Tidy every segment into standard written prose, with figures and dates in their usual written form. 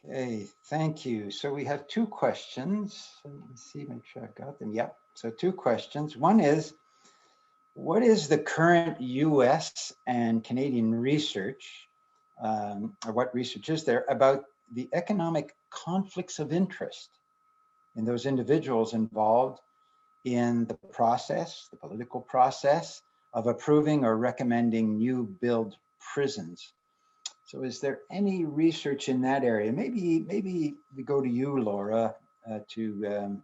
Okay, thank you. So we have two questions. Let me see, make sure I've got them. Yep. So two questions. One is, what is the current US and Canadian research, or what research is there about the economic conflicts of interest in those individuals involved in the process, the political process of approving or recommending new build prisons? So is there any research in that area? Maybe we go to you, Laura, to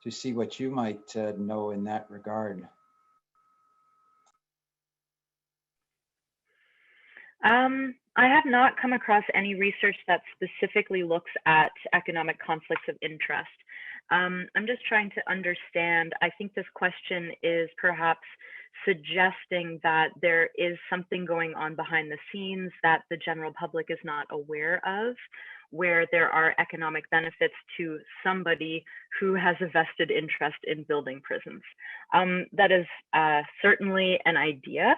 see what you might know in that regard. I have not come across any research that specifically looks at economic conflicts of interest. I'm just trying to understand. I think this question is perhaps suggesting that there is something going on behind the scenes that the general public is not aware of, where there are economic benefits to somebody who has a vested interest in building prisons. That is certainly an idea.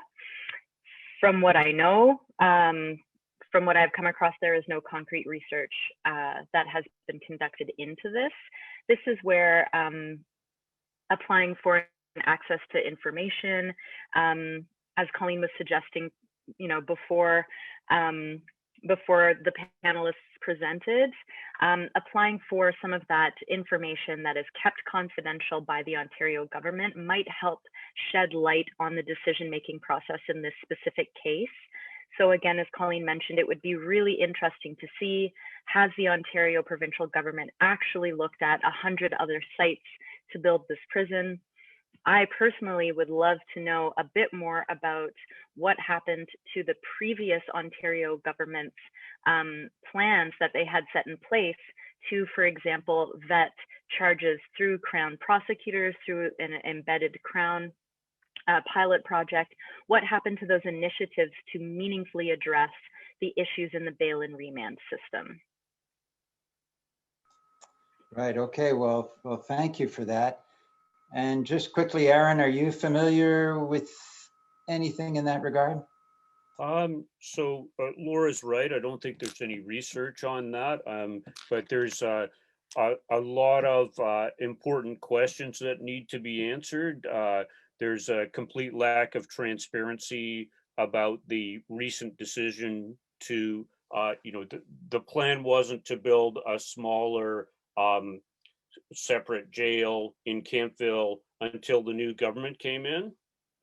From what I know, from what I've come across, there is no concrete research that has been conducted into this. This is where applying for access to information, as Colleen was suggesting, before the panelists presented, applying for some of that information that is kept confidential by the Ontario government might help shed light on the decision-making process in this specific case. So again, as Colleen mentioned, it would be really interesting to see, has the Ontario provincial government actually looked at 100 other sites to build this prison? I personally would love to know a bit more about what happened to the previous Ontario government's plans that they had set in place to, for example, vet charges through Crown prosecutors, through an embedded Crown pilot project. What happened to those initiatives to meaningfully address the issues in the bail and remand system? Right, okay, well, thank you for that. And just quickly, Aaron, are you familiar with anything in that regard? Laura's right. I don't think there's any research on that, but there's a lot of important questions that need to be answered. There's a complete lack of transparency about the recent decision to, the plan wasn't to build a smaller separate jail in Kemptville until the new government came in.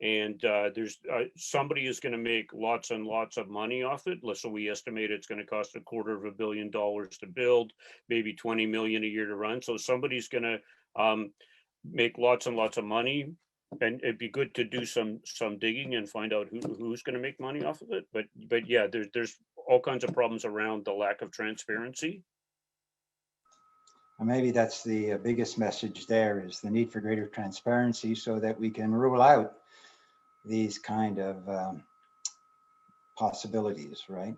And there's somebody is going to make lots and lots of money off it. So we estimate it's going to cost $250 million to build, maybe 20 million a year to run. So somebody's going to make lots and lots of money, and it'd be good to do some digging and find out who's going to make money off of it. But yeah, there's all kinds of problems around the lack of transparency. And maybe that's the biggest message there, is the need for greater transparency so that we can rule out these kind of possibilities, right?